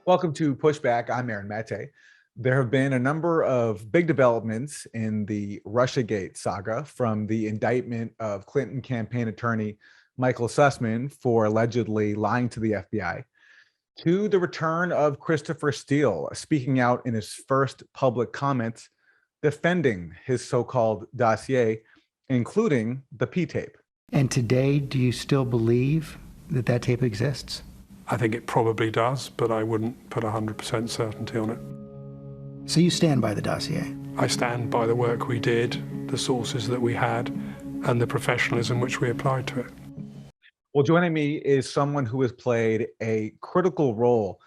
Welcome to Pushback. I'm Aaron Mate. There have been a number of big developments in the Russiagate saga, from the indictment of Clinton campaign attorney Michael Sussman for allegedly lying to the FBI, to the return of Christopher Steele speaking out in his first public comments defending his so-called dossier, including the P tape. And today, do you still believe that that tape exists? I think it probably does, but I wouldn't put 100% certainty on it. So you stand by the dossier? I stand by the work we did, the sources that we had, and the professionalism which we applied to it. Well, joining me is someone who has played a critical role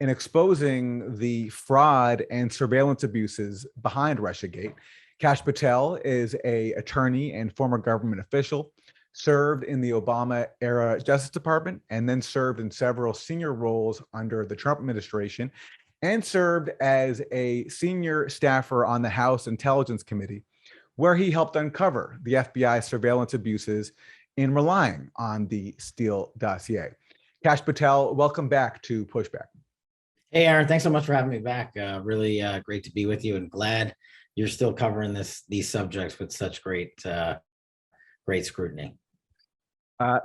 in exposing the fraud and surveillance abuses behind Russiagate. Kash Patel is an attorney and former government official, served in the Obama-era Justice Department, and then served in several senior roles under the Trump administration, and served as a senior staffer on the House Intelligence Committee, where he helped uncover the FBI surveillance abuses in relying on the Steele dossier. Kash Patel, welcome back to Pushback. Hey, Aaron, thanks so much for having me back. Really great to be with you, and glad you're still covering these subjects with such great scrutiny.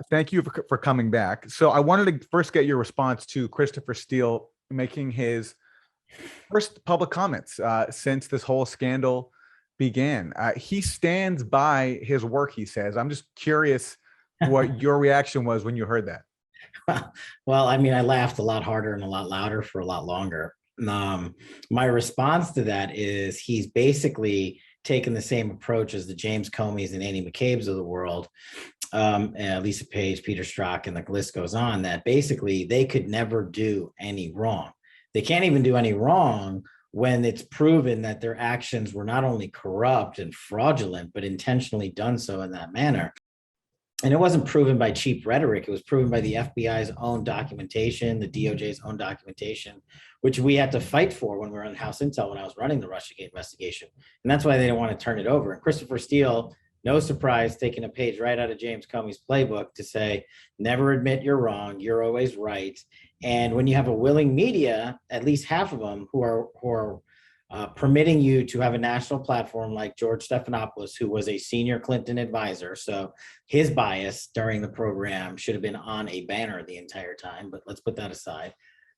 Thank you for coming back. So I wanted to first get your response to Christopher Steele making his first public comments since this whole scandal began. He stands by his work, he says. I'm just curious what your reaction was when you heard that. Well, I mean, I laughed a lot harder and a lot louder for a lot longer. My response to that is he's basically taken the same approach as the James Comeys and Annie McCabe's of the world, Lisa Page, Peter Strzok, and the list goes on, that basically they could never do any wrong. They can't even do any wrong when it's proven that their actions were not only corrupt and fraudulent, but intentionally done so in that manner. And it wasn't proven by cheap rhetoric. It was proven by the FBI's own documentation, the DOJ's own documentation, which we had to fight for when we were on House Intel when I was running the Russiagate investigation. And that's why they didn't want to turn it over. And Christopher Steele, no surprise, taking a page right out of James Comey's playbook to say, never admit you're wrong, you're always right. And when you have a willing media, at least half of them who are permitting you to have a national platform, like George Stephanopoulos, who was a senior Clinton advisor. So his bias during the program should have been on a banner the entire time, but let's put that aside.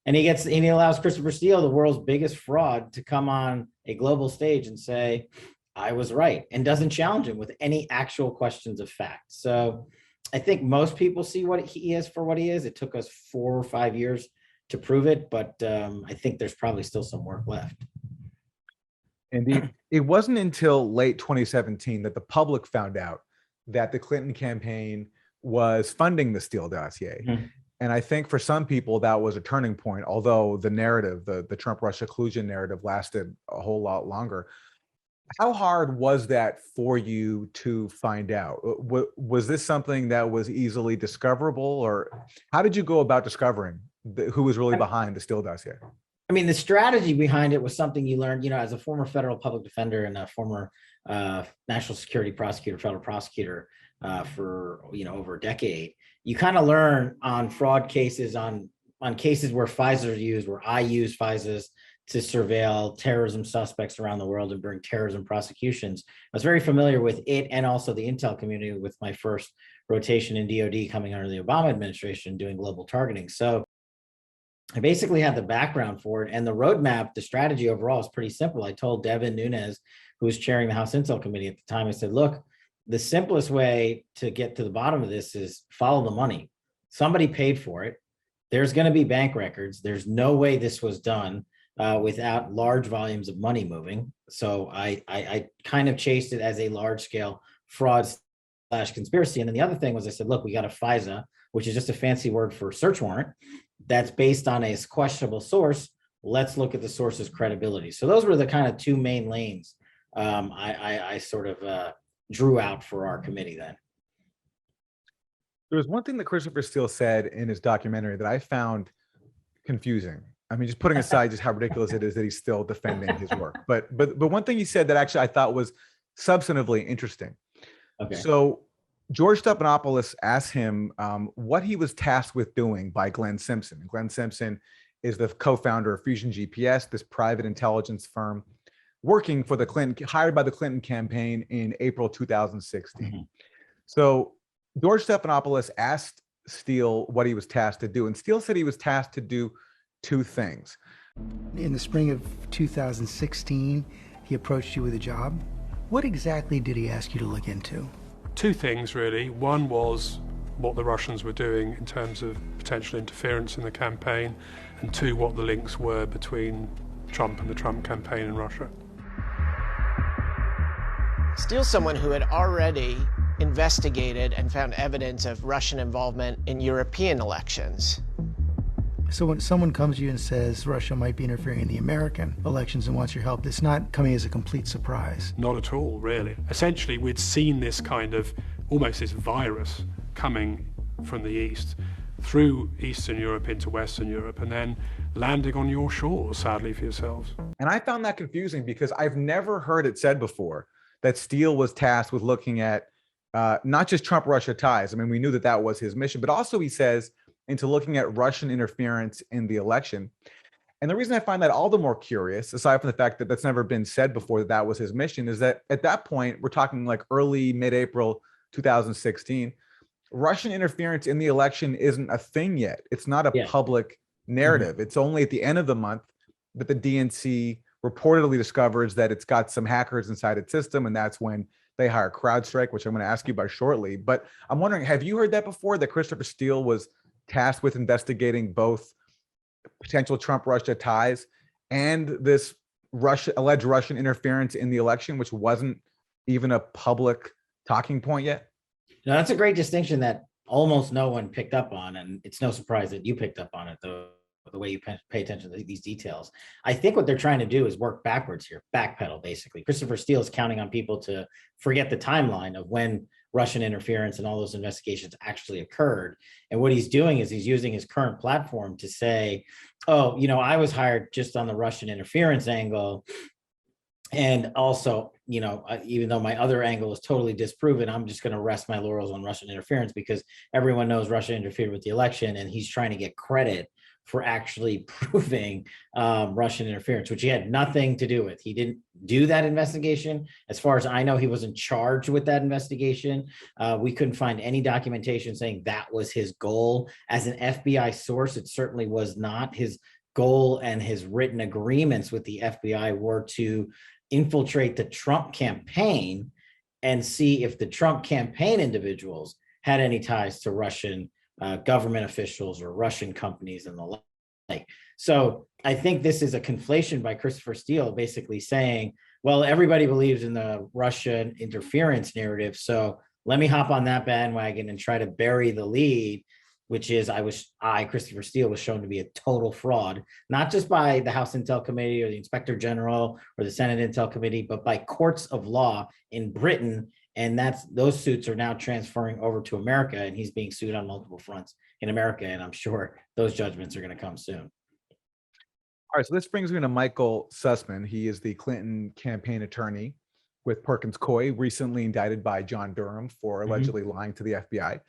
And he allows Christopher Steele, the world's biggest fraud, to come on a global stage and say, I was right, and doesn't challenge him with any actual questions of fact. So I think most people see what he is for what he is. It took us 4 or 5 years to prove it, but I think there's probably still some work left. Indeed. It wasn't until late 2017 that the public found out that the Clinton campaign was funding the Steele dossier. Mm-hmm. And I think for some people that was a turning point, although the narrative, the Trump-Russia collusion narrative, lasted a whole lot longer. How hard was that for you to find out? Was this something that was easily discoverable, or how did you go about discovering who was really behind the Steele dossier? I mean, the strategy behind it was something you learned, as a former federal public defender and a former national security prosecutor, federal prosecutor for, over a decade. You kind of learn on fraud cases, on cases where FISAs are used, where I use FISAs to surveil terrorism suspects around the world and bring terrorism prosecutions. I was very familiar with it and also the intel community with my first rotation in DOD coming under the Obama administration doing global targeting. So I basically had the background for it, and the roadmap, the strategy overall is pretty simple. I told Devin Nunes, who was chairing the House Intel Committee at the time, I said, look, the simplest way to get to the bottom of this is follow the money. Somebody paid for it. There's going to be bank records. There's no way this was done without large volumes of money moving. So I kind of chased it as a large scale fraud / conspiracy. And then the other thing was I said, look, we got a FISA, which is just a fancy word for search warrant, that's based on a questionable source. Let's look at the source's credibility. So those were the kind of two main lanes I sort of drew out for our committee then. There was one thing that Christopher Steele said in his documentary that I found confusing. I mean, just putting aside just how ridiculous it is that he's still defending his work. But one thing he said that actually I thought was substantively interesting. Okay. So George Stephanopoulos asked him what he was tasked with doing by Glenn Simpson. And Glenn Simpson is the co-founder of Fusion GPS, this private intelligence firm working for the Clinton, hired by the Clinton campaign in April 2016. Mhm. So George Stephanopoulos asked Steele what he was tasked to do, and Steele said he was tasked to do two things. In the spring of 2016, he approached you with a job. What exactly did he ask you to look into? Two things, really. One was what the Russians were doing in terms of potential interference in the campaign, and two, what the links were between Trump and the Trump campaign in Russia. Steele's someone who had already investigated and found evidence of Russian involvement in European elections. So when someone comes to you and says Russia might be interfering in the American elections and wants your help, it's not coming as a complete surprise. Not at all, really. Essentially, we'd seen this kind of, almost this virus coming from the east through Eastern Europe into Western Europe and then landing on your shores, sadly for yourselves. And I found that confusing because I've never heard it said before that Steele was tasked with looking at not just Trump-Russia ties. I mean, we knew that that was his mission, but also he says into looking at Russian interference in the election. And the reason I find that all the more curious, aside from the fact that that's never been said before that that was his mission, is that at that point, we're talking like early, mid-April 2016, Russian interference in the election isn't a thing yet. It's not a public narrative. It's only at the end of the month that the DNC reportedly discovers that it's got some hackers inside its system, and that's when they hire CrowdStrike, which I'm going to ask you about shortly. But I'm wondering, have you heard that before, that Christopher Steele was tasked with investigating both potential Trump-Russia ties and this alleged Russian interference in the election, which wasn't even a public talking point yet? No, that's a great distinction that almost no one picked up on, and it's no surprise that you picked up on it, though, the way you pay attention to these details. I think what they're trying to do is work backwards here, backpedal, basically. Christopher Steele is counting on people to forget the timeline of when Russian interference and all those investigations actually occurred. And what he's doing is he's using his current platform to say, oh, you know, I was hired just on the Russian interference angle. And also, you know, even though my other angle is totally disproven, I'm just going to rest my laurels on Russian interference because everyone knows Russia interfered with the election, and he's trying to get credit for actually proving Russian interference, which he had nothing to do with. He didn't do that investigation. As far as I know, he wasn't charged with that investigation. We couldn't find any documentation saying that was his goal. As an FBI source, it certainly was not. His goal and his written agreements with the FBI were to infiltrate the Trump campaign and see if the Trump campaign individuals had any ties to Russian government officials or Russian companies and the like. So I think this is a conflation by Christopher Steele, basically saying, well, everybody believes in the Russian interference narrative, so let me hop on that bandwagon and try to bury the lead, which is Christopher Steele, was shown to be a total fraud, not just by the House Intel Committee or the Inspector General or the Senate Intel Committee, but by courts of law in Britain. And those suits are now transferring over to America, and he's being sued on multiple fronts in America. And I'm sure those judgments are going to come soon. All right, so this brings me to Michael Sussman. He is the Clinton campaign attorney with Perkins Coie, recently indicted by John Durham for allegedly lying to the FBI.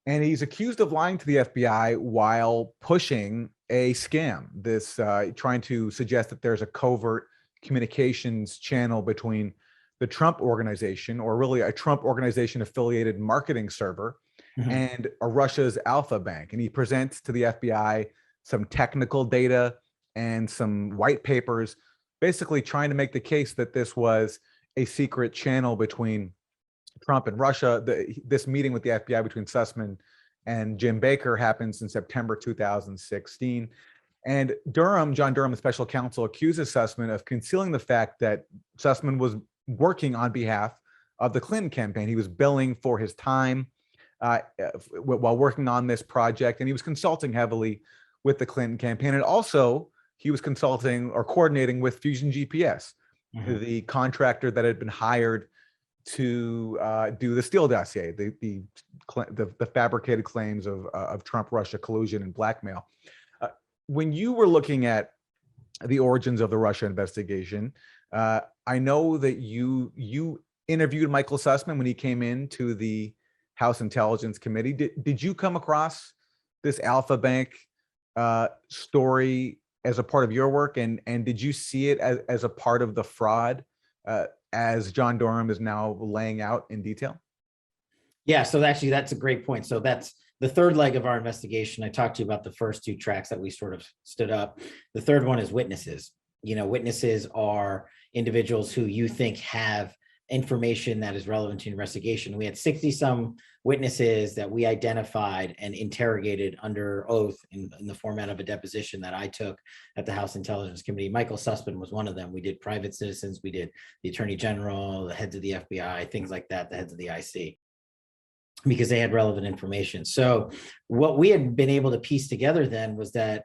And he's accused of lying to the FBI while pushing a scam, this trying to suggest that there's a covert communications channel between the Trump organization, or really a Trump organization affiliated marketing server, and Russia's Alpha Bank. And he presents to the FBI some technical data and some white papers, basically trying to make the case that this was a secret channel between Trump and Russia. This meeting with the FBI between Sussman and Jim Baker happens in September 2016. And John Durham, the special counsel, accuses Sussman of concealing the fact that Sussman was working on behalf of the Clinton campaign. He was billing for his time while working on this project, and he was consulting heavily with the Clinton campaign. And also, he was consulting or coordinating with Fusion GPS, the contractor that had been hired to do the Steele dossier, the fabricated claims of Trump-Russia collusion and blackmail. When you were looking at the origins of the Russia investigation, I know that you interviewed Michael Sussman when he came into the House Intelligence Committee. Did you come across this Alpha Bank story as a part of your work, and did you see it as a part of the fraud, as John Durham is now laying out in detail? Yeah, so actually that's a great point. So that's the third leg of our investigation. I talked to you about the first two tracks that we sort of stood up. The third one is witnesses. Witnesses are individuals who you think have information that is relevant to your investigation. We had 60 some witnesses that we identified and interrogated under oath in the format of a deposition that I took at the House Intelligence Committee. Michael Sussman was one of them. We did private citizens, we did the Attorney General, the heads of the FBI, things like that, the heads of the IC, because they had relevant information. So what we had been able to piece together then was that,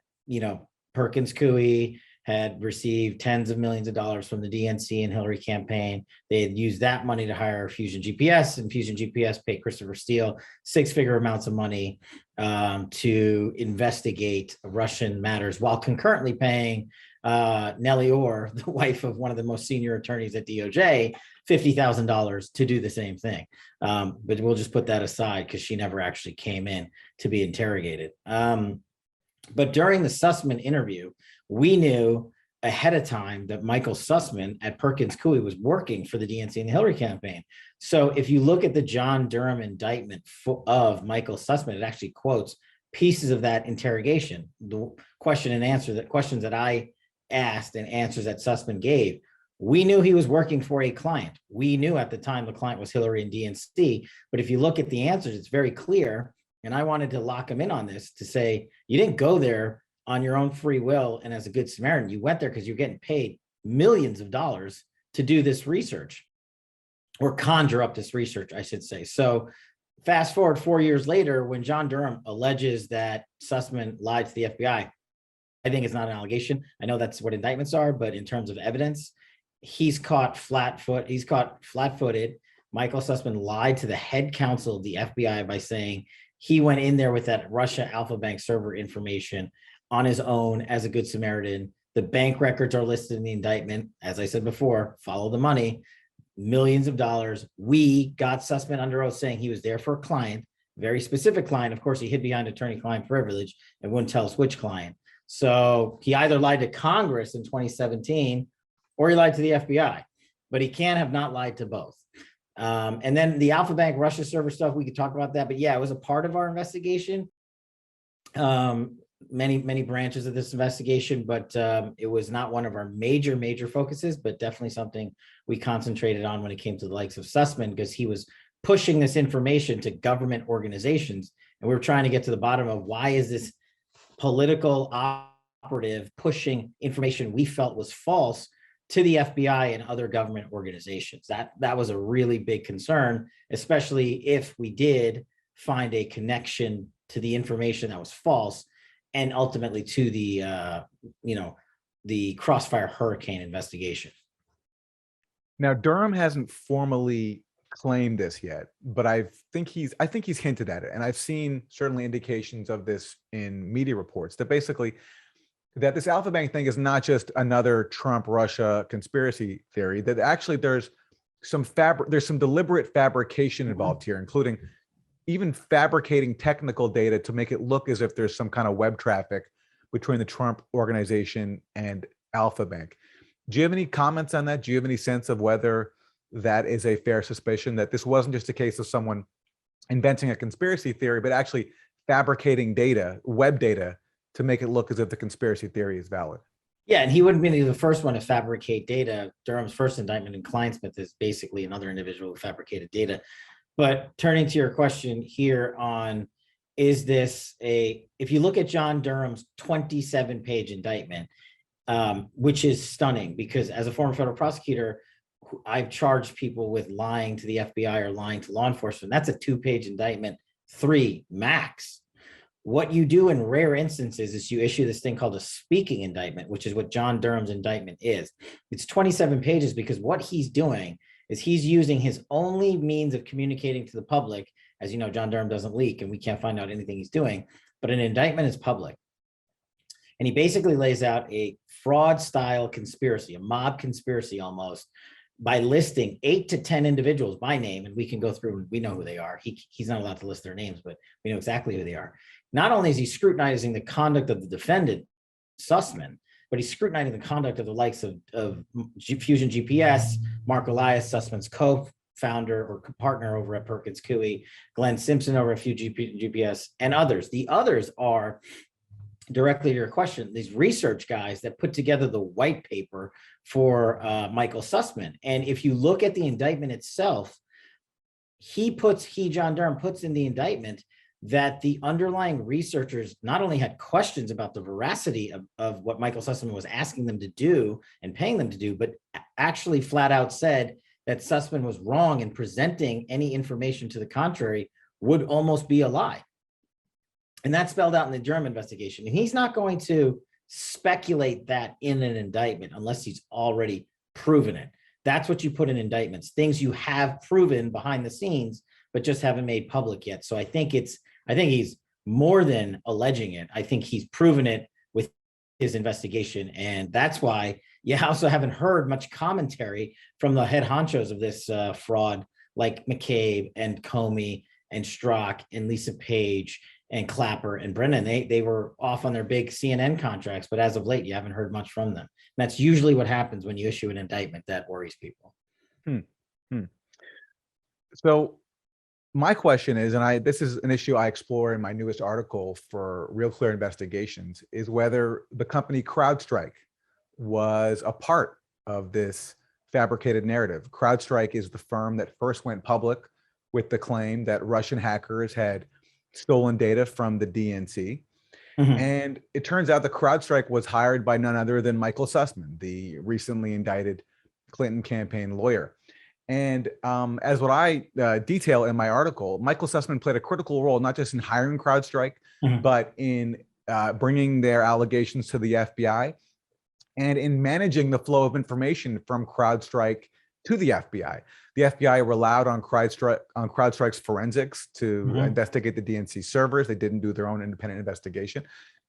Perkins Coie had received tens of millions of dollars from the DNC and Hillary campaign. They had used that money to hire Fusion GPS, and Fusion GPS paid Christopher Steele six-figure amounts of money to investigate Russian matters, while concurrently paying Nellie Orr, the wife of one of the most senior attorneys at DOJ, $50,000 to do the same thing. But we'll just put that aside because she never actually came in to be interrogated. But during the Sussman interview, we knew ahead of time that Michael Sussman at Perkins Coie was working for the DNC and the Hillary campaign. So if you look at the John Durham indictment of Michael Sussman, it actually quotes pieces of that interrogation, the question and answer, that questions that I asked and answers that Sussman gave. We knew he was working for a client. We knew at the time the client was Hillary and DNC, but if you look at the answers, it's very clear. And I wanted to lock him in on this to say, you didn't go there on your own free will and as a good Samaritan. You went there because you're getting paid millions of dollars to do this research, or conjure up this research, I should say. So fast forward 4 years later, when John Durham alleges that Sussman lied to the FBI, I think it's not an allegation. I know that's what indictments are, but in terms of evidence, he's caught flat-footed. Michael Sussman lied to the head counsel of the FBI by saying he went in there with that Russia Alpha Bank server information on his own as a good Samaritan. The bank records are listed in the indictment. As I said before, follow the money, millions of dollars. We got Sussman under oath saying he was there for a client, very specific client. Of course, he hid behind attorney-client privilege and wouldn't tell us which client. So he either lied to Congress in 2017 or he lied to the FBI, but he can't have not lied to both. And then the Alpha Bank Russia server stuff, we could talk about that, but yeah, it was a part of our investigation. Many branches of this investigation, but it was not one of our major focuses, but definitely something we concentrated on when it came to the likes of Sussman, because he was pushing this information to government organizations. And we were trying to get to the bottom of why is this political operative pushing information we felt was false to the FBI and other government organizations. That was a really big concern, especially if we did find a connection to the information that was false and ultimately to the Crossfire Hurricane investigation. Now, Durham hasn't formally claimed this yet, but I think he's hinted at it. And I've seen certainly indications of this in media reports that basically that this Alpha Bank thing is not just another Trump-Russia conspiracy theory, that actually there's some deliberate fabrication involved here, including even fabricating technical data to make it look as if there's some kind of web traffic between the Trump organization and Alpha Bank. Do you have any comments on that? Do you have any sense of whether that is a fair suspicion, that this wasn't just a case of someone inventing a conspiracy theory, but actually fabricating data, web data, to make it look as if the conspiracy theory is valid? Yeah, and he wouldn't be the first one to fabricate data. Durham's first indictment in Kleinsmith is basically another individual who fabricated data. But turning to your question here on, is this if you look at John Durham's 27-page indictment, which is stunning, because as a former federal prosecutor, I've charged people with lying to the FBI or lying to law enforcement. That's a 2-page indictment, 3 max. What you do in rare instances is you issue this thing called a speaking indictment, which is what John Durham's indictment is. It's 27 pages because what he's doing is he's using his only means of communicating to the public. As you know, John Durham doesn't leak and we can't find out anything he's doing, but an indictment is public. And he basically lays out a fraud style conspiracy, a mob conspiracy almost, by listing 8 to 10 individuals by name, and we can go through and we know who they are. He's not allowed to list their names, but we know exactly who they are. not only is he scrutinizing the conduct of the defendant, Sussman, but he's scrutinizing the conduct of the likes of Fusion GPS, Mark Elias, Sussman's co-founder or partner over at Perkins Coie, Glenn Simpson over at Fusion GPS, and others. The others are, directly to your question, these research guys that put together the white paper for Michael Sussman. And if you look at the indictment itself, John Durham puts in the indictment that the underlying researchers not only had questions about the veracity of what Michael Sussman was asking them to do and paying them to do, but actually flat out said that Sussman was wrong in presenting any information to the contrary would almost be a lie. And that's spelled out in the Durham investigation. And he's not going to speculate that in an indictment unless he's already proven it. That's what you put in indictments, things you have proven behind the scenes, but just haven't made public yet. So I think he's more than alleging it. I think he's proven it with his investigation. And that's why you also haven't heard much commentary from the head honchos of this fraud, like McCabe and Comey and Strzok and Lisa Page and Clapper and Brennan. They were off on their big CNN contracts, but as of late, you haven't heard much from them. And that's usually what happens when you issue an indictment that worries people. So my question is, and this is an issue I explore in my newest article for Real Clear Investigations, is whether the company CrowdStrike was a part of this fabricated narrative. CrowdStrike is the firm that first went public with the claim that Russian hackers had stolen data from the DNC. And it turns out that CrowdStrike was hired by none other than Michael Sussman, the recently indicted Clinton campaign lawyer. And as what I detail in my article, Michael Sussman played a critical role, not just in hiring CrowdStrike, but in bringing their allegations to the FBI and in managing the flow of information from CrowdStrike to the FBI. The FBI relied on CrowdStrike's forensics to investigate the DNC servers. They didn't do their own independent investigation.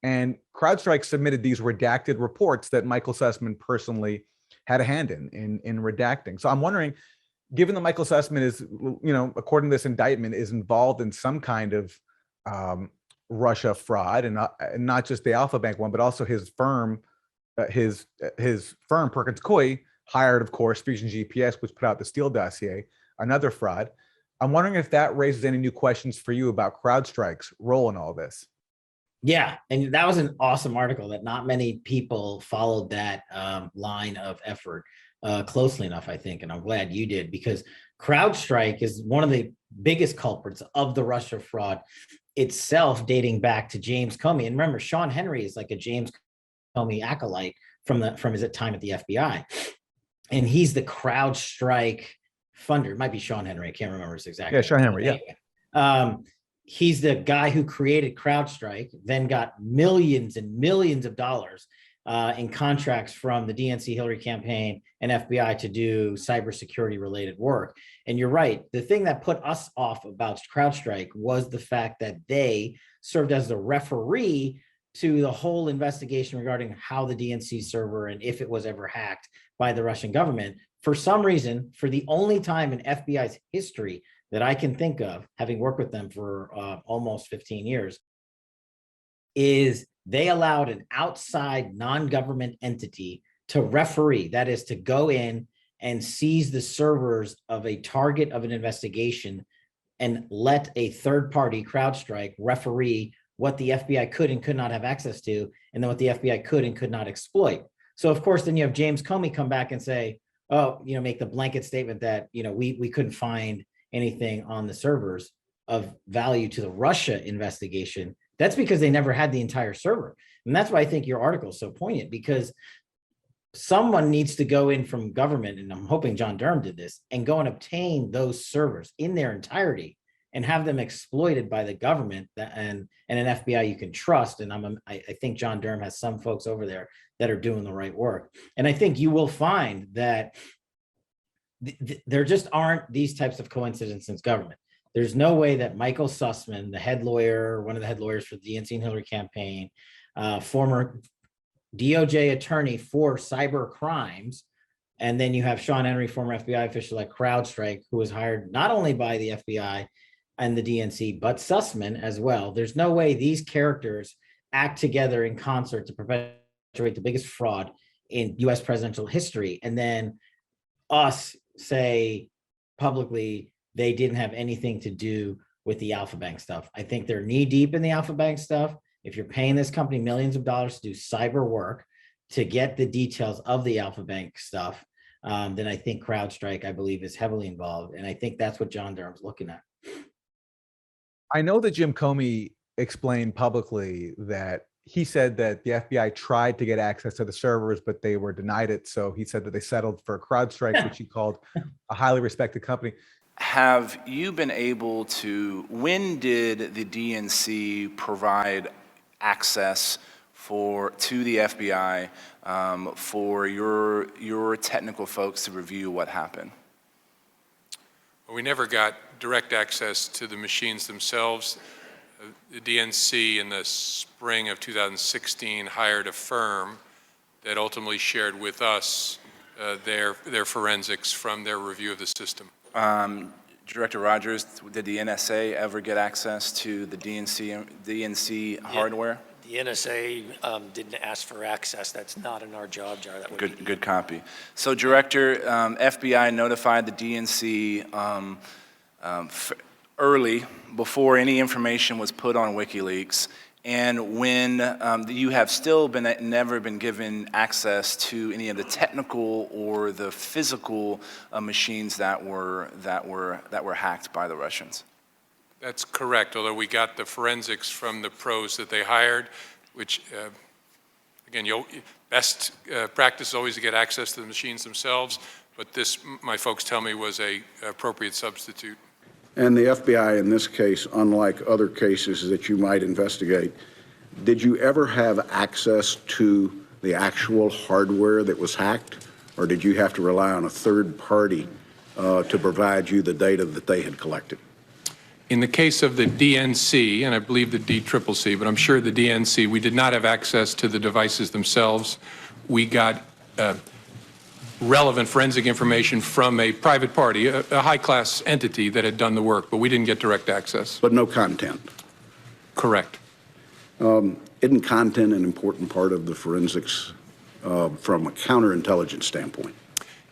And CrowdStrike submitted these redacted reports that Michael Sussman personally had a hand in redacting. So I'm wondering, given that Michael Sussman is, according to this indictment, is involved in some kind of Russia fraud, and not just the Alpha Bank one, but also his firm, Perkins Coie, hired, of course, Fusion GPS, which put out the Steele dossier, another fraud. I'm wondering if that raises any new questions for you about CrowdStrike's role in all this. Yeah, and that was an awesome article that not many people followed that line of effort closely enough, I think, and I'm glad you did, because CrowdStrike is one of the biggest culprits of the Russia fraud itself, dating back to James Comey. And remember, Sean Henry is like a James Comey acolyte from his time at the FBI. And he's the CrowdStrike funder. It might be Sean Henry. I can't remember his exact name. Yeah, Sean Henry, yeah. He's the guy who created CrowdStrike, then got millions and millions of dollars in contracts from the DNC Hillary campaign and FBI to do cybersecurity related work. And you're right. The thing that put us off about CrowdStrike was the fact that they served as the referee to the whole investigation regarding how the DNC server and if it was ever hacked by the Russian government. For some reason, for the only time in FBI's history that I can think of, having worked with them for almost 15 years, is they allowed an outside non-government entity to referee, that is to go in and seize the servers of a target of an investigation and let a third party, CrowdStrike, referee what the FBI could and could not have access to, and then what the FBI could and could not exploit. So of course, then you have James Comey come back and say, make the blanket statement that, we couldn't find anything on the servers of value to the Russia investigation. That's because they never had the entire server. And that's why I think your article is so poignant, because someone needs to go in from government, and I'm hoping John Durham did this, and go and obtain those servers in their entirety and have them exploited by the government and an FBI you can trust. And I think John Durham has some folks over there that are doing the right work. And I think you will find that there just aren't these types of coincidences in government. There's no way that Michael Sussman, the head lawyer, one of the head lawyers for the DNC and Hillary campaign, former DOJ attorney for cyber crimes, and then you have Sean Henry, former FBI official at CrowdStrike, who was hired not only by the FBI, and the DNC, but Sussman as well. There's no way these characters act together in concert to perpetuate the biggest fraud in US presidential history. And then us say publicly they didn't have anything to do with the Alpha Bank stuff. I think they're knee deep in the Alpha Bank stuff. If you're paying this company millions of dollars to do cyber work to get the details of the Alpha Bank stuff, then I think CrowdStrike, I believe, is heavily involved. And I think that's what John Durham's looking at. I know that Jim Comey explained publicly that he said that the FBI tried to get access to the servers, but they were denied it. So he said that they settled for CrowdStrike, which he called a highly respected company. Have you been able to, when did the DNC provide access to the FBI for your technical folks to review what happened? Well, we never got direct access to the machines themselves. The DNC in the spring of 2016 hired a firm that ultimately shared with us their forensics from their review of the system. Director Rogers, did the NSA ever get access to the DNC hardware? The NSA didn't ask for access. That's not in our job jar. That would Good copy. So, Director, FBI notified the DNC early, before any information was put on WikiLeaks, and when you have still never been given access to any of the technical or the physical machines that were hacked by the Russians. That's correct, although we got the forensics from the pros that they hired, which, again, best practice is always to get access to the machines themselves, but this, my folks tell me, was an appropriate substitute. And the FBI in this case, unlike other cases that you might investigate, did you ever have access to the actual hardware that was hacked, or did you have to rely on a third party to provide you the data that they had collected? In the case of the DNC, and I believe the DCCC, but I'm sure the DNC, we did not have access to the devices themselves. We got relevant forensic information from a private party, a high-class entity that had done the work, but we didn't get direct access. But no content? Correct. Isn't content an important part of the forensics from a counterintelligence standpoint?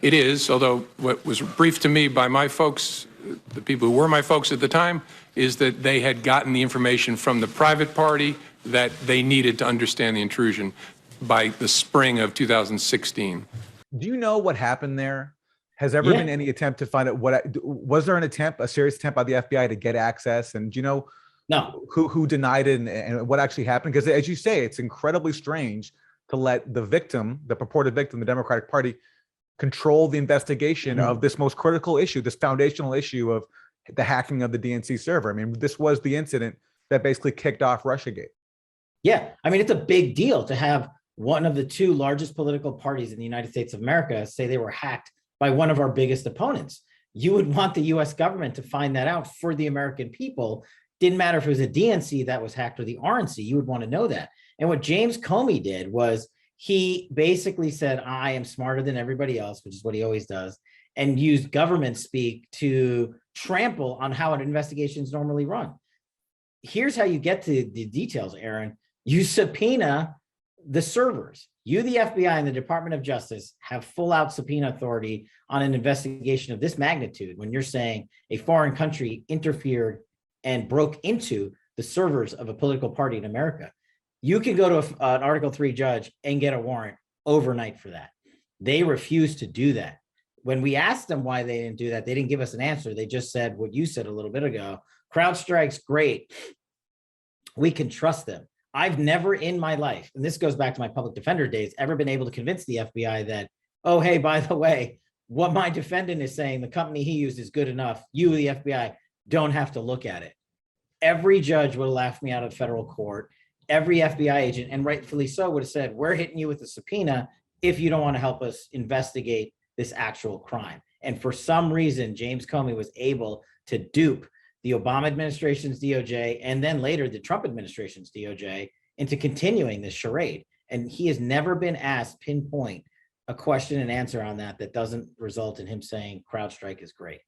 It is, although what was briefed to me by my folks, the people who were my folks at the time, is that they had gotten the information from the private party that they needed to understand the intrusion by the spring of 2016. Do you know what happened there? Has there ever been any attempt to find out was there a serious attempt by the FBI to get access? And do you know who denied it and what actually happened? Because as you say, it's incredibly strange to let the victim, the purported victim, the Democratic Party, control the investigation of this most critical issue, this foundational issue of the hacking of the DNC server. I mean, this was the incident that basically kicked off Russiagate. Yeah, I mean, it's a big deal to have one of the two largest political parties in the United States of America say they were hacked by one of our biggest opponents. You would want the US government to find that out for the American people. Didn't matter if it was a DNC that was hacked or the RNC, you would want to know that. And what James Comey did was he basically said, I am smarter than everybody else, which is what he always does, and used government speak to trample on how an investigation is normally run. Here's how you get to the details, Aaron. You subpoena the servers. You, the FBI, and the Department of Justice have full out subpoena authority on an investigation of this magnitude when you're saying a foreign country interfered and broke into the servers of a political party in America. You can go to an Article 3 judge and get a warrant overnight for that. They refused to do that. When we asked them why they didn't do that, they didn't give us an answer. They just said what you said a little bit ago. CrowdStrike's great. We can trust them. I've never in my life, and this goes back to my public defender days, ever been able to convince the FBI that, oh, hey, by the way, what my defendant is saying, the company he used is good enough. You, the FBI, don't have to look at it. Every judge would have laughed me out of federal court. Every FBI agent, and rightfully so, would have said, we're hitting you with a subpoena if you don't want to help us investigate this actual crime. And for some reason, James Comey was able to dupe the Obama administration's DOJ, and then later the Trump administration's DOJ, into continuing this charade. And he has never been asked pinpoint a question and answer on that doesn't result in him saying CrowdStrike is great.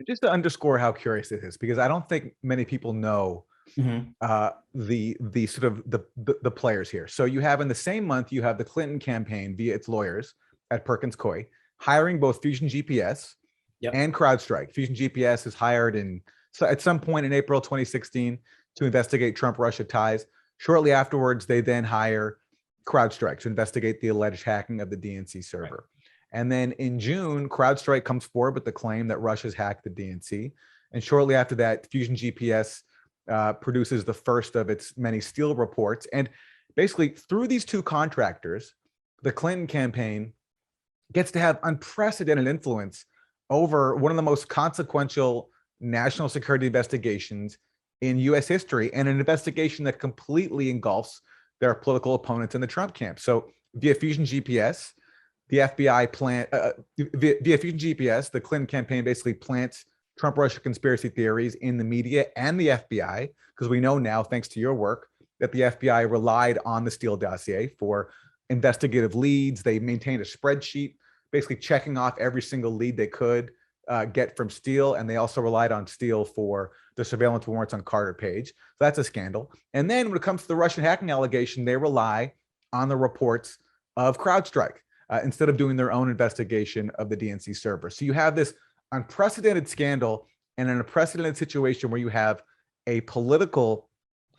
Just to underscore how curious it is, because I don't think many people know the sort of the players here. So you have in the same month, you have the Clinton campaign via its lawyers at Perkins Coie hiring both Fusion GPS and CrowdStrike. Fusion GPS is hired at some point in April 2016 to investigate Trump-Russia ties. Shortly afterwards, they then hire CrowdStrike to investigate the alleged hacking of the DNC server. Right. And then in June, CrowdStrike comes forward with the claim that Russia's hacked the DNC. And shortly after that, Fusion GPS produces the first of its many Steele reports. And basically, through these two contractors, the Clinton campaign gets to have unprecedented influence over one of the most consequential national security investigations in U.S. history, and an investigation that completely engulfs their political opponents in the Trump camp. So via Fusion GPS, the FBI via Fusion GPS, the Clinton campaign basically plants Trump-Russia conspiracy theories in the media and the FBI, because we know now, thanks to your work, that the FBI relied on the Steele dossier for investigative leads. They maintained a spreadsheet, basically checking off every single lead they could get from Steele, and they also relied on Steele for the surveillance warrants on Carter Page. So that's a scandal. And then when it comes to the Russian hacking allegation, they rely on the reports of CrowdStrike instead of doing their own investigation of the DNC server. So you have this unprecedented scandal and an unprecedented situation where you have a political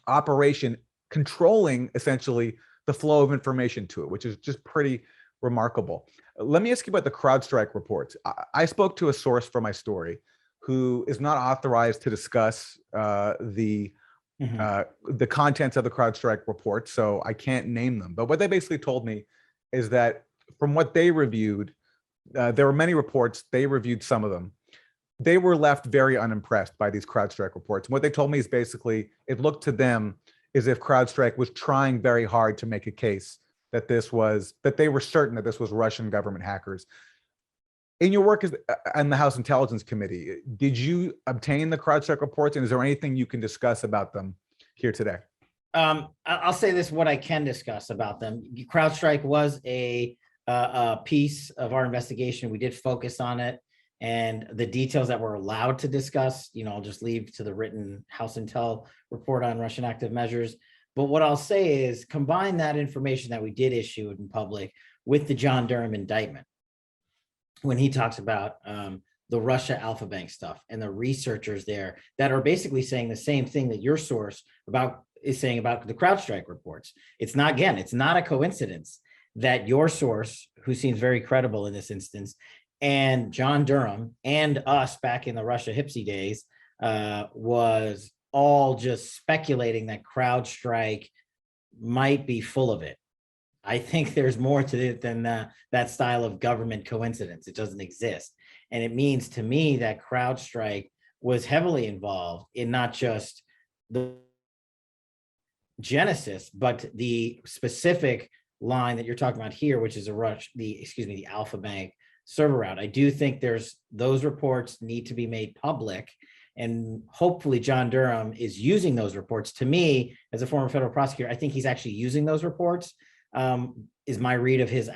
operation controlling essentially the flow of information to it, which is just pretty remarkable. Let me ask you about the CrowdStrike reports. I spoke to a source for my story who is not authorized to discuss the contents of the CrowdStrike report, so I can't name them. But what they basically told me is that from what they reviewed, there were many reports. They reviewed some of them. They were left very unimpressed by these CrowdStrike reports. And what they told me is basically it looked to them as if CrowdStrike was trying very hard to make a case that they were certain that this was Russian government hackers. In your work on the House Intelligence Committee, did you obtain the CrowdStrike reports, and is there anything you can discuss about them here today? I'll say this, what I can discuss about them. CrowdStrike was a piece of our investigation. We did focus on it, and the details that we're allowed to discuss, I'll just leave to the written House Intel report on Russian active measures. But what I'll say is combine that information that we did issue in public with the John Durham indictment, when he talks about the Russia Alpha Bank stuff and the researchers there that are basically saying the same thing that your source is saying about the CrowdStrike reports. It's not a coincidence that your source, who seems very credible in this instance, and John Durham and us back in the Russia Hipsy days was all just speculating that CrowdStrike might be full of it. I think there's more to it than that style of government coincidence. It doesn't exist. And it means to me that CrowdStrike was heavily involved in not just the genesis, but the specific line that you're talking about here, which is the Alpha Bank server route. I do think those reports need to be made public, and hopefully John Durham is using those reports. To me, as a former federal prosecutor, I think he's actually using those reports, is my read of his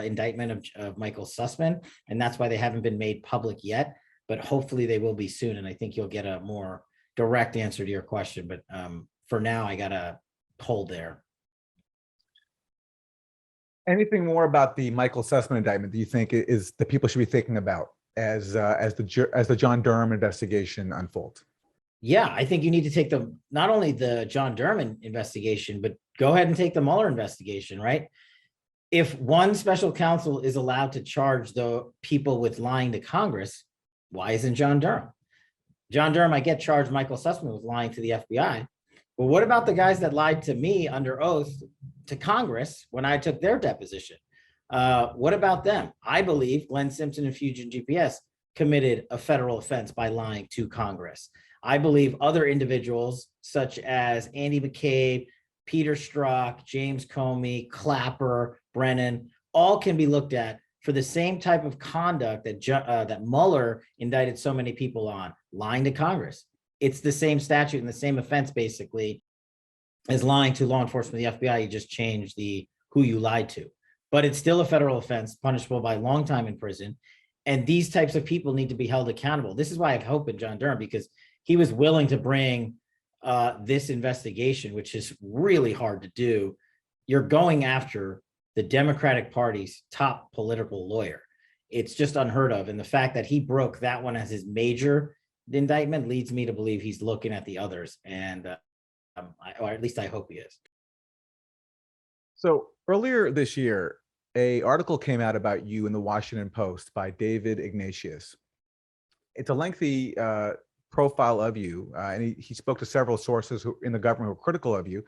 indictment of Michael Sussman, and that's why they haven't been made public yet, but hopefully they will be soon, and I think you'll get a more direct answer to your question, but for now, I got to hold there. Anything more about the Michael Sussman indictment that you think is that people should be thinking about as the John Durham investigation unfolds? Yeah, I think you need to take not only the John Durham investigation, but go ahead and take the Mueller investigation, right? If one special counsel is allowed to charge the people with lying to Congress, why isn't John Durham? John Durham, I get charged Michael Sussman with lying to the FBI. But what about the guys that lied to me under oath to Congress when I took their deposition? What about them? I believe Glenn Simpson and Fusion GPS committed a federal offense by lying to Congress. I believe other individuals such as Andy McCabe, Peter Strzok, James Comey, Clapper, Brennan, all can be looked at for the same type of conduct that Mueller indicted so many people on, lying to Congress. It's the same statute and the same offense, basically, as lying to law enforcement of the FBI. You just change who you lied to. But it's still a federal offense, punishable by long time in prison. And these types of people need to be held accountable. This is why I have hope in John Durham, because he was willing to bring this investigation, which is really hard to do. You're going after the Democratic Party's top political lawyer. It's just unheard of. And the fact that he broke that one as his major indictment leads me to believe he's looking at the others. And or at least I hope he is. So earlier this year, an article came out about you in the Washington Post by David Ignatius. It's a lengthy profile of you, and he spoke to several sources in the government who were critical of you.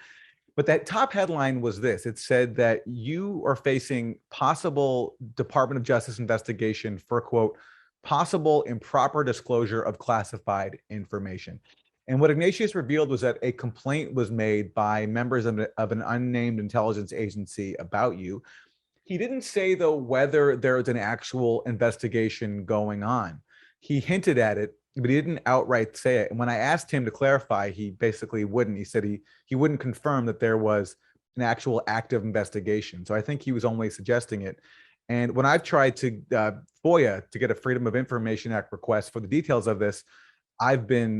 But that top headline was this. It said that you are facing possible Department of Justice investigation for, quote, possible improper disclosure of classified information. And what Ignatius revealed was that a complaint was made by members of an unnamed intelligence agency about you. He didn't say, though, whether there was an actual investigation going on. He hinted at it, but he didn't outright say it. And when I asked him to clarify, he basically wouldn't. He said he wouldn't confirm that there was an actual active investigation. So I think he was only suggesting it. And when I've tried to FOIA to get a Freedom of Information Act request for the details of this, I've been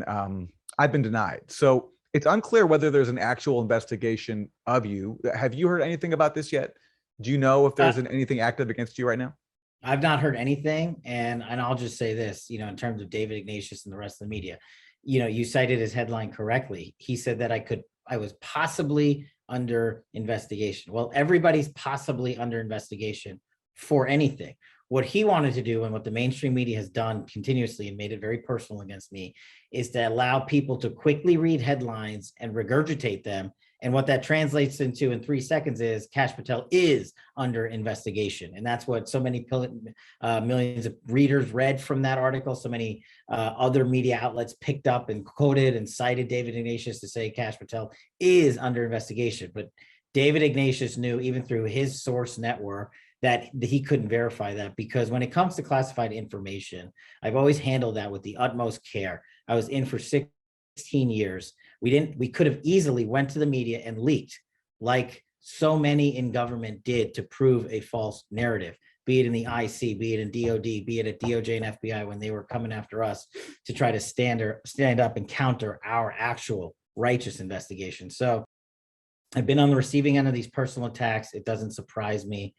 denied. So it's unclear whether there's an actual investigation of you. Have you heard anything about this yet? Do you know if there's anything active against you right now? I've not heard anything. And I'll just say this, in terms of David Ignatius and the rest of the media, you cited his headline correctly. He said that I was possibly under investigation. Well, everybody's possibly under investigation for anything. What he wanted to do, and what the mainstream media has done continuously and made it very personal against me, is to allow people to quickly read headlines and regurgitate them. And what that translates into in 3 seconds is Kash Patel is under investigation. And that's what so many millions of readers read from that article. So many other media outlets picked up and quoted and cited David Ignatius to say Kash Patel is under investigation. But David Ignatius knew, even through his source network, that he couldn't verify that, because when it comes to classified information, I've always handled that with the utmost care. I was in for 16 years. We could have easily went to the media and leaked, like so many in government did, to prove a false narrative, be it in the IC, be it in DOD, be it at DOJ and FBI, when they were coming after us to try to stand up and counter our actual righteous investigation. So I've been on the receiving end of these personal attacks. It doesn't surprise me.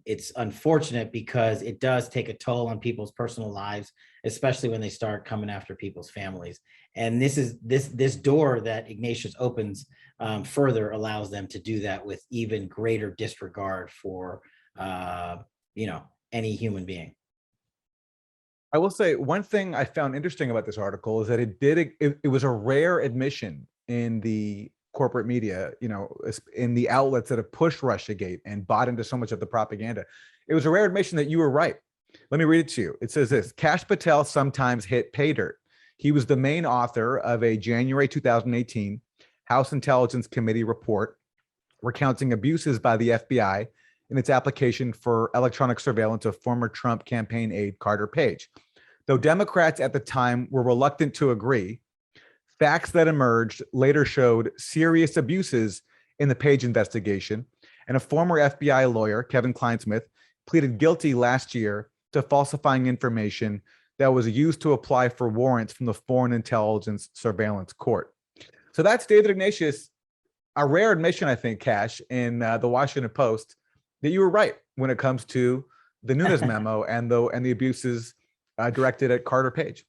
It's unfortunate because it does take a toll on people's personal lives, especially when they start coming after people's families. And this door that Ignatius opens further allows them to do that with even greater disregard for any human being. I will say one thing I found interesting about this article is that it was a rare admission in the corporate media, in the outlets that have pushed Russiagate and bought into so much of the propaganda. It was a rare admission that you were right. Let me read it to you. It says this: Kash Patel sometimes hit pay dirt. He was the main author of a January 2018 House Intelligence Committee report recounting abuses by the FBI in its application for electronic surveillance of former Trump campaign aide Carter Page. Though Democrats at the time were reluctant to agree, facts that emerged later showed serious abuses in the Page investigation, and a former FBI lawyer, Kevin Kleinsmith, pleaded guilty last year to falsifying information that was used to apply for warrants from the Foreign Intelligence Surveillance Court. So that's David Ignatius, a rare admission, I think, Kash, in the Washington Post, that you were right when it comes to the Nunes memo and the abuses directed at Carter Page.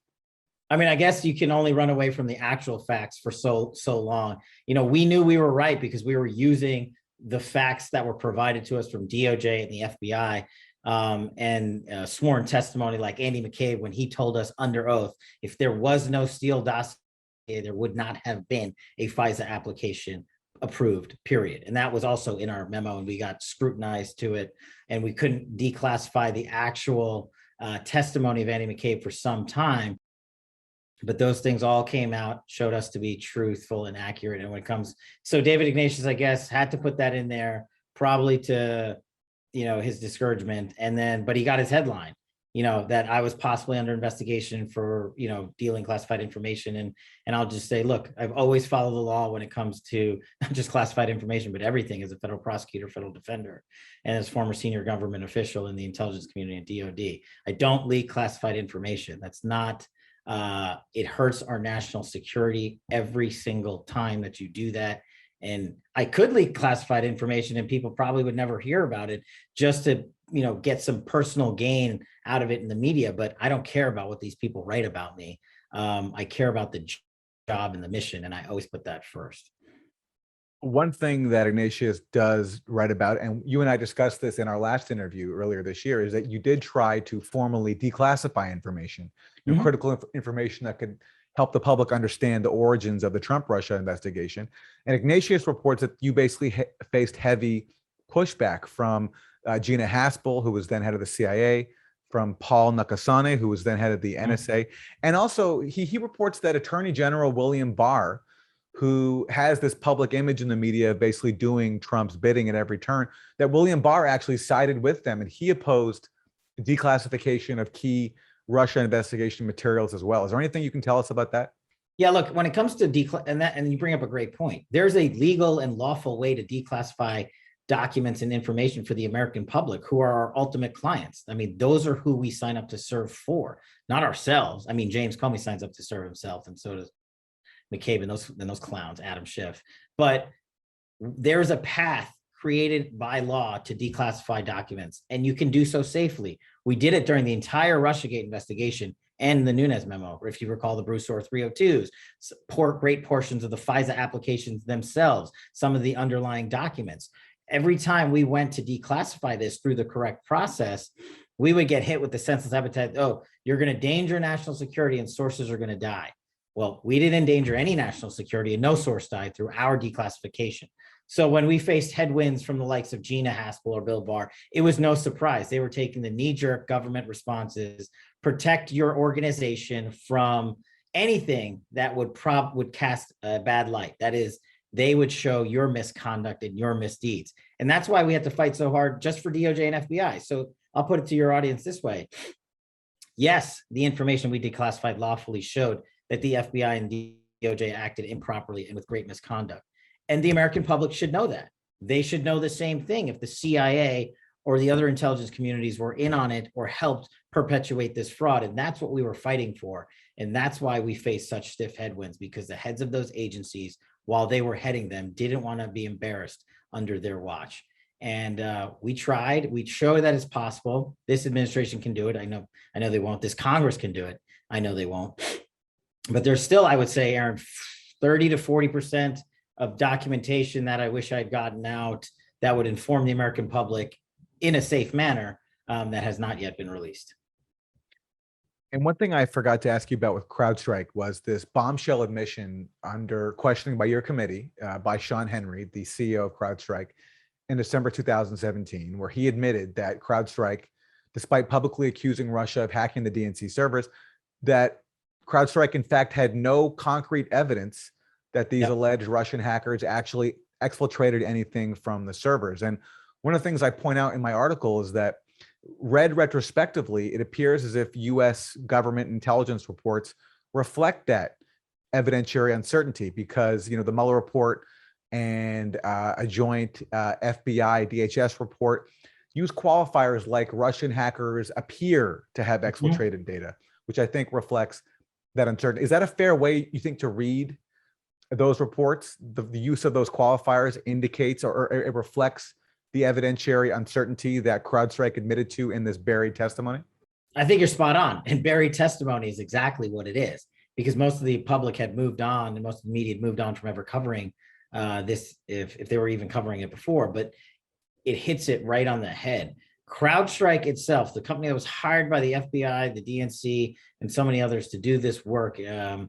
I mean, I guess you can only run away from the actual facts for so long. We knew we were right because we were using the facts that were provided to us from DOJ and the FBI, and sworn testimony like Andy McCabe, when he told us under oath, if there was no Steele dossier, there would not have been a FISA application approved, period. And that was also in our memo, and we got scrutinized to it, and we couldn't declassify the actual testimony of Andy McCabe for some time. But those things all came out, showed us to be truthful and accurate. And when it comes, so David Ignatius, I guess, had to put that in there, probably to, his discouragement. And then, but he got his headline. that I was possibly under investigation for, dealing classified information. And I'll just say, look, I've always followed the law when it comes to not just classified information, but everything as a federal prosecutor, federal defender, and as former senior government official in the intelligence community and DOD. I don't leak classified information. That's not, it hurts our national security every single time that you do that. And I could leak classified information and people probably would never hear about it just to, get some personal gain out of it in the media. But I don't care about what these people write about me. I care about the job and the mission, and I always put that first. One thing that Ignatius does write about, and you and I discussed this in our last interview earlier this year, is that you did try to formally declassify information, critical information that could help the public understand the origins of the Trump-Russia investigation. And Ignatius reports that you basically faced heavy pushback from Gina Haspel, who was then head of the CIA, from Paul Nakasone, who was then head of the NSA. And also he reports that Attorney General William Barr, who has this public image in the media basically doing Trump's bidding at every turn, that William Barr actually sided with them and he opposed declassification of key Russia investigation materials as well. Is there anything you can tell us about that? Yeah, look, when it comes to and you bring up a great point, there's a legal and lawful way to declassify documents and information for the American public, who are our ultimate clients. I mean, those are who we sign up to serve for, not ourselves. I mean, James Comey signs up to serve himself, and so does McCabe and those clowns, Adam Schiff. But there's a path created by law to declassify documents, and you can do so safely. We did it during the entire Russiagate investigation and the Nunes memo, if you recall the Bruce Orr 302s, great portions of the FISA applications themselves, some of the underlying documents. Every time we went to declassify this through the correct process, we would get hit with the senseless epithet, oh, you're going to endanger national security and sources are going to die. Well, we didn't endanger any national security and no source died through our declassification. So when we faced headwinds from the likes of Gina Haspel or Bill Barr, it was no surprise. They were taking the knee-jerk government responses, protect your organization from anything that would cast a bad light. That is, they would show your misconduct and your misdeeds. And that's why we had to fight so hard just for DOJ and FBI. So I'll put it to your audience this way. Yes, the information we declassified lawfully showed that the FBI and DOJ acted improperly and with great misconduct. And the American public should know that. They should know the same thing if the CIA or the other intelligence communities were in on it or helped perpetuate this fraud. And that's what we were fighting for. And that's why we faced such stiff headwinds, because the heads of those agencies, while they were heading them, didn't want to be embarrassed under their watch. And we tried. We showed that it's possible. This administration can do it. I know they won't. This Congress can do it. I know they won't. But there's still, I would say, Aaron, 30 to 40% of documentation that I wish I'd gotten out that would inform the American public in a safe manner that has not yet been released. And one thing I forgot to ask you about with CrowdStrike was this bombshell admission under questioning by your committee by Sean Henry, the CEO of CrowdStrike, in December 2017, where he admitted that CrowdStrike, despite publicly accusing Russia of hacking the DNC servers, that CrowdStrike, in fact, had no concrete evidence that these alleged Russian hackers actually exfiltrated anything from the servers. And one of the things I point out in my article is that, read retrospectively, it appears as if U.S. government intelligence reports reflect that evidentiary uncertainty, because the Mueller report and a joint FBI DHS report use qualifiers like Russian hackers appear to have exfiltrated data, which I think reflects that uncertainty. Is that a fair way, you think, to read those reports? The use of those qualifiers indicates or it reflects the evidentiary uncertainty that CrowdStrike admitted to in this buried testimony? I think you're spot on. And buried testimony is exactly what it is, because most of the public had moved on and most of the media had moved on from ever covering this, if they were even covering it before. But it hits it right on the head. CrowdStrike itself, the company that was hired by the FBI, the DNC, and so many others to do this work, they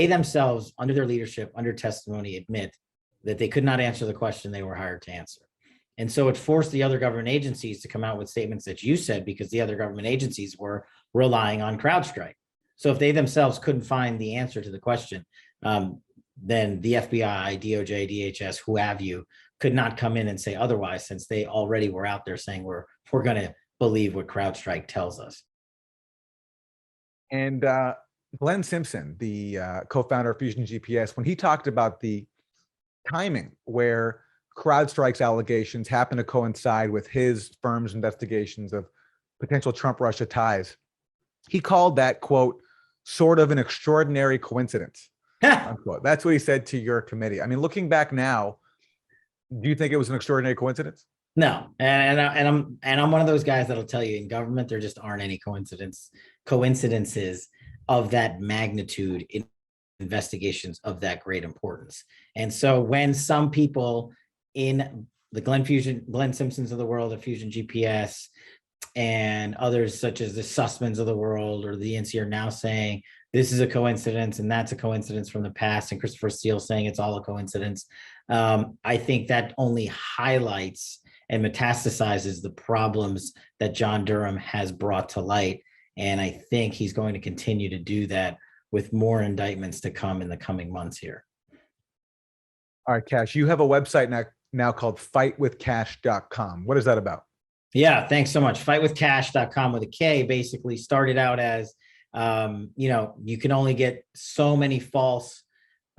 themselves, under their leadership, under testimony, admit that they could not answer the question they were hired to answer. And so it forced the other government agencies to come out with statements that you said, because the other government agencies were relying on CrowdStrike. So if they themselves couldn't find the answer to the question, then the FBI, DOJ, DHS, who have you, could not come in and say otherwise, since they already were out there saying we're going to believe what CrowdStrike tells us. And Glenn Simpson, the co-founder of Fusion GPS, when he talked about the timing where CrowdStrike's allegations happen to coincide with his firm's investigations of potential Trump-Russia ties, he called that, quote, sort of an extraordinary coincidence, unquote. That's what he said to your committee. I mean, looking back now, do you think it was an extraordinary coincidence? No, and I'm one of those guys that'll tell you in government there just aren't any coincidences of that magnitude in investigations of that great importance. And so when some people in the Glenn Simpsons of the world, of Fusion GPS, and others such as the Sussmans of the world or the DNC are now saying this is a coincidence and that's a coincidence from the past, and Christopher Steele saying it's all a coincidence, I think that only highlights and metastasizes the problems that John Durham has brought to light. And I think he's going to continue to do that with more indictments to come in the coming months here. All right, Cash, you have a website now called fightwithcash.com. What is that about? Yeah, thanks so much. Fightwithcash.com with a K basically started out as, you can only get so many false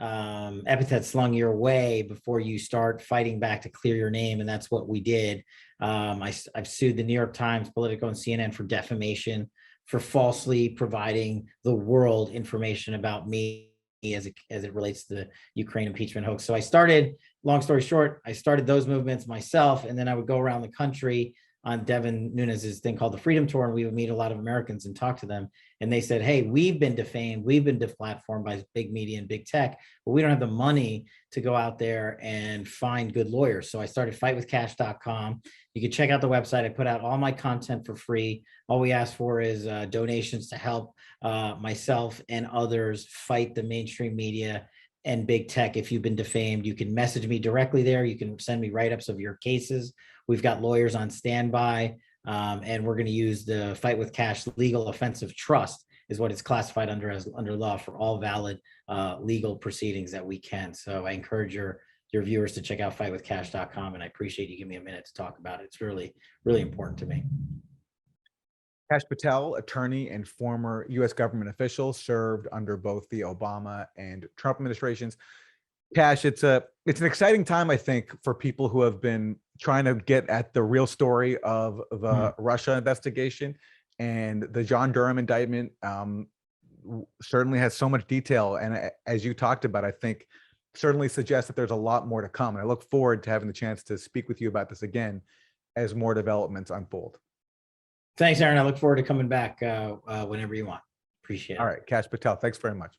epithets slung your way before you start fighting back to clear your name. And that's what we did. I've sued the New York Times, Politico, and CNN for defamation, for falsely providing the world information about me as it relates to the Ukraine impeachment hoax. So I started, long story short, I started those movements myself, and then I would go around the country on Devin Nunes's thing called the Freedom Tour, and we would meet a lot of Americans and talk to them. And they said, hey, we've been defamed, we've been deplatformed by big media and big tech, but we don't have the money to go out there and find good lawyers. So I started fightwithcash.com. You can check out the website. I put out all my content for free. All we ask for is donations to help myself and others fight the mainstream media and big tech. If you've been defamed, you can message me directly there. You can send me write-ups of your cases. We've got lawyers on standby, and we're going to use the Fight with Cash legal offensive trust is what it's classified under law for all valid legal proceedings that we can. So I encourage your viewers to check out fightwithcash.com, and I appreciate you giving me a minute to talk about it. It's really, really important to me. Kash Patel, attorney and former U.S. government official, served under both the Obama and Trump administrations. Kash, it's an exciting time, I think, for people who have been trying to get at the real story of the Russia investigation, and the John Durham indictment certainly has so much detail. And as you talked about, I think certainly suggests that there's a lot more to come. And I look forward to having the chance to speak with you about this again as more developments unfold. Thanks, Aaron. I look forward to coming back whenever you want. Appreciate it. All right, Kash Patel, thanks very much.